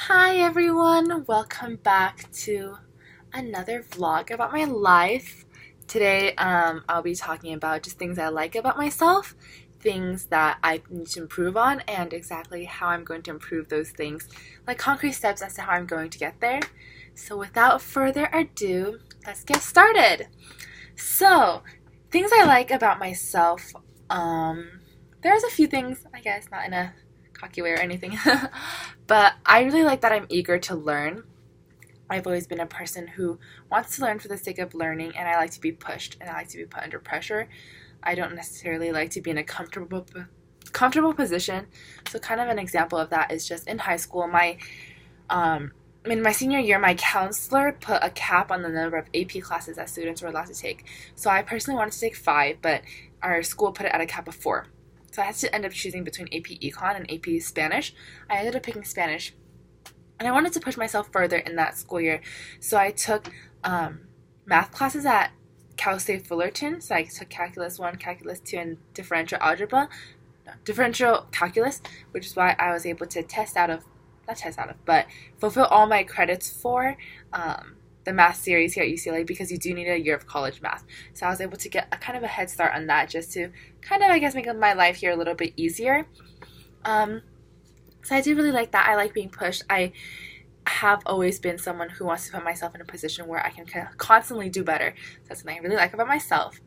Hi everyone, welcome back to another vlog about my life. Today I'll be talking about just things I like about myself, things that I need to improve on, and exactly how I'm going to improve those things, like concrete steps as to how I'm going to get there. So without further ado, let's get started. So, things I like about myself, there's a few things, I guess, not in a cocky way or anything, but I really like that I'm eager to learn. I've always been a person who wants to learn for the sake of learning, and I like to be pushed and I like to be put under pressure. I don't necessarily like to be in a comfortable position. So kind of an example of that is just in high school, in my senior year, my counselor put a cap on the number of AP classes that students were allowed to take. So I personally wanted to take 5, but our school put it at a cap of 4. So I had to end up choosing between AP Econ and AP Spanish. I ended up picking Spanish, and I wanted to push myself further in that school year. So I took math classes at Cal State Fullerton. So I took Calculus 1, Calculus 2, and differential calculus, which is why I was able to but fulfill all my credits for the math series here at UCLA, because you do need a year of college math. So I was able to get a kind of a head start on that, just to kind of, I guess, make my life here a little bit easier. So I do really like that. I like being pushed. I have always been someone who wants to put myself in a position where I can kind of constantly do better. So that's something I really like about myself.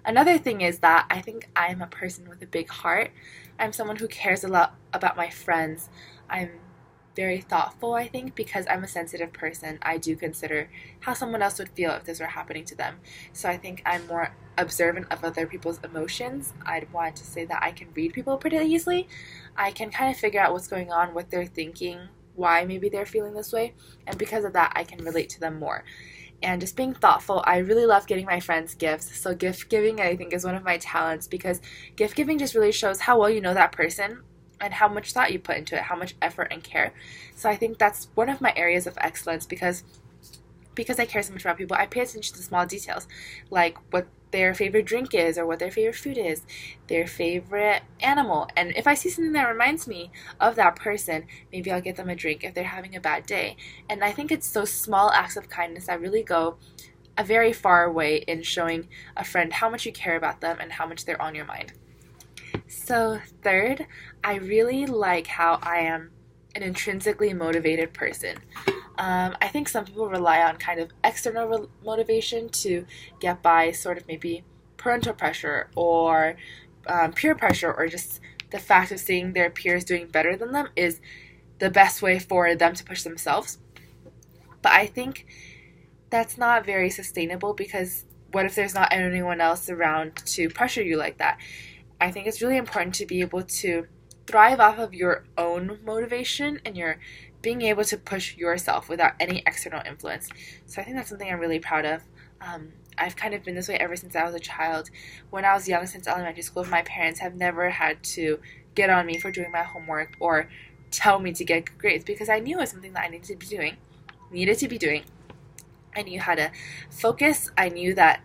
Another thing is that I think I'm a person with a big heart. I'm someone who cares a lot about my friends. I'm very thoughtful, I think, because I'm a sensitive person. I do consider how someone else would feel if this were happening to them. So I think I'm more observant of other people's emotions. I'd want to say that I can read people pretty easily. I can kind of figure out what's going on, what they're thinking, why maybe they're feeling this way, and because of that, I can relate to them more. And just being thoughtful, I really love getting my friends gifts. So gift giving, I think, is one of my talents, because gift giving just really shows how well you know that person and how much thought you put into it, how much effort and care. So I think that's one of my areas of excellence, because I care so much about people, I pay attention to the small details, like what their favorite drink is, or what their favorite food is, their favorite animal. And if I see something that reminds me of that person, maybe I'll get them a drink if they're having a bad day. And I think it's those small acts of kindness that really go a very far way in showing a friend how much you care about them and how much they're on your mind. So third, I really like how I am an intrinsically motivated person. I think some people rely on kind of external motivation to get by, sort of maybe parental pressure or peer pressure, or just the fact of seeing their peers doing better than them is the best way for them to push themselves. But I think that's not very sustainable, because what if there's not anyone else around to pressure you like that? I think it's really important to be able to thrive off of your own motivation and your being able to push yourself without any external influence. So I think that's something I'm really proud of. I've kind of been this way ever since I was a child. When I was young, since elementary school, my parents have never had to get on me for doing my homework or tell me to get good grades, because I knew it was something that I needed to be doing. I knew how to focus. I knew that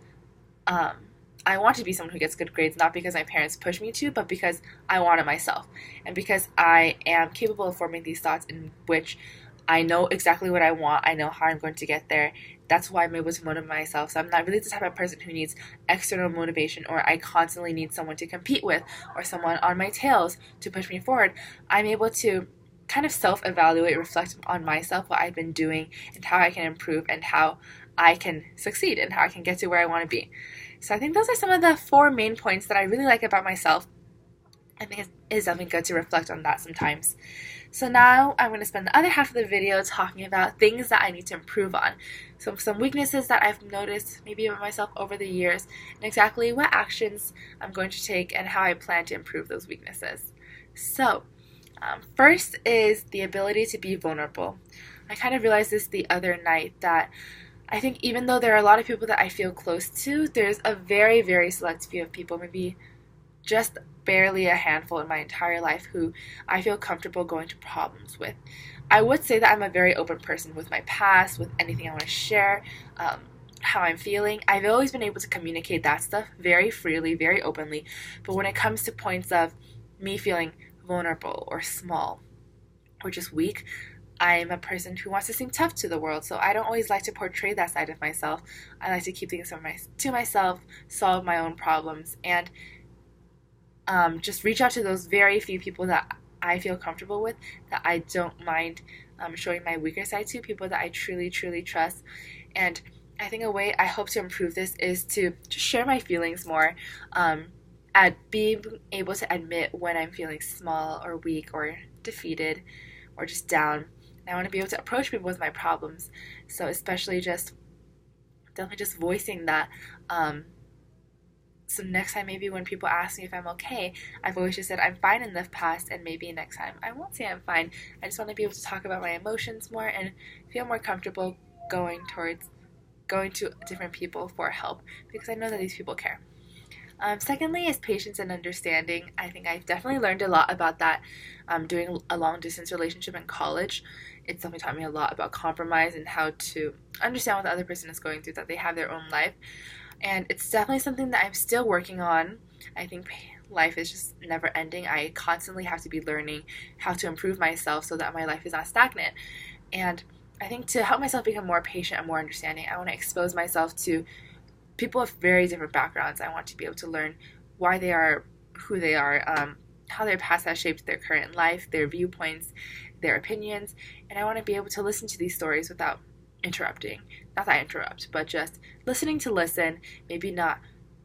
I want to be someone who gets good grades, not because my parents push me to, but because I want it myself. And because I am capable of forming these thoughts in which I know exactly what I want, I know how I'm going to get there. That's why I'm able to motivate myself. So I'm not really the type of person who needs external motivation, or I constantly need someone to compete with, or someone on my tails to push me forward. I'm able to kind of self-evaluate, reflect on myself, what I've been doing, and how I can improve, and how I can succeed, and how I can get to where I want to be. So I think those are some of the 4 main points that I really like about myself. I think it is something good to reflect on that sometimes. So now I'm going to spend the other half of the video talking about things that I need to improve on. So some weaknesses that I've noticed maybe about myself over the years, and exactly what actions I'm going to take and how I plan to improve those weaknesses. So first is the ability to be vulnerable. I kind of realized this the other night, that I think even though there are a lot of people that I feel close to, there's a very, very select few of people, maybe just barely a handful in my entire life, who I feel comfortable going to problems with. I would say that I'm a very open person with my past, with anything I want to share, how I'm feeling. I've always been able to communicate that stuff very freely, very openly. But when it comes to points of me feeling vulnerable or small or just weak, I'm a person who wants to seem tough to the world, so I don't always like to portray that side of myself. I like to keep things to myself, solve my own problems, and just reach out to those very few people that I feel comfortable with, that I don't mind showing my weaker side to, people that I truly, truly trust. And I think a way I hope to improve this is to just share my feelings more, at being able to admit when I'm feeling small or weak or defeated or just down. And I want to be able to approach people with my problems. So especially just definitely just voicing that. So next time, maybe when people ask me if I'm okay, I've always just said I'm fine in the past, and maybe next time I won't say I'm fine. I just want to be able to talk about my emotions more and feel more comfortable going to different people for help, because I know that these people care. Secondly is patience and understanding. I think I've definitely learned a lot about that doing a long distance relationship in college. It's definitely taught me a lot about compromise and how to understand what the other person is going through, that they have their own life. And it's definitely something that I'm still working on. I think life is just never ending. I constantly have to be learning how to improve myself so that my life is not stagnant. And I think to help myself become more patient and more understanding, I want to expose myself to people with very different backgrounds. I want to be able to learn why they are who they are, how their past has shaped their current life, their viewpoints, their opinions. And I want to be able to listen to these stories without interrupting. Not that I interrupt, but just listening to listen. Maybe not,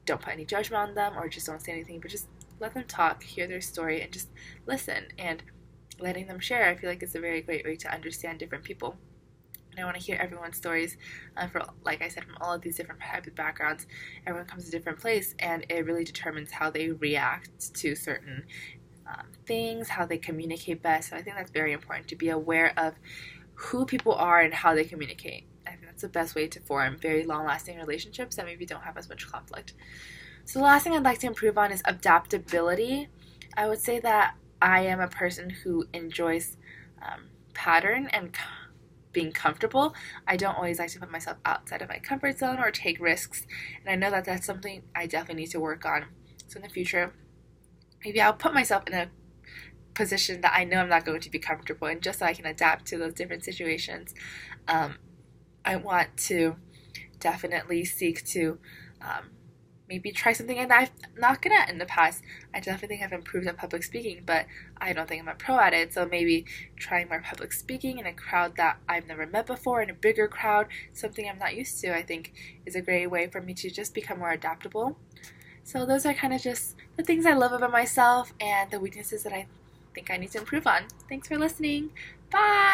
don't put any judgment on them or just don't say anything, but just let them talk, hear their story, and just listen. And letting them share, I feel like it's a very great way to understand different people. And I want to hear everyone's stories, like I said, from all of these different types of backgrounds. Everyone comes to a different place, and it really determines how they react to certain things, how they communicate best. So I think that's very important, to be aware of who people are and how they communicate. I think that's the best way to form very long-lasting relationships that maybe don't have as much conflict. So the last thing I'd like to improve on is adaptability. I would say that I am a person who enjoys pattern and being comfortable. I don't always like to put myself outside of my comfort zone or take risks, and I know that that's something I definitely need to work on. So in the future, maybe I'll put myself in a position that I know I'm not going to be comfortable in, just so I can adapt to those different situations. I want to definitely seek to maybe try something that I'm not good at in the past. I definitely think I've improved at public speaking, but I don't think I'm a pro at it. So maybe trying more public speaking in a crowd that I've never met before, in a bigger crowd, something I'm not used to, I think is a great way for me to just become more adaptable. So those are kind of just the things I love about myself and the weaknesses that I think I need to improve on. Thanks for listening. Bye!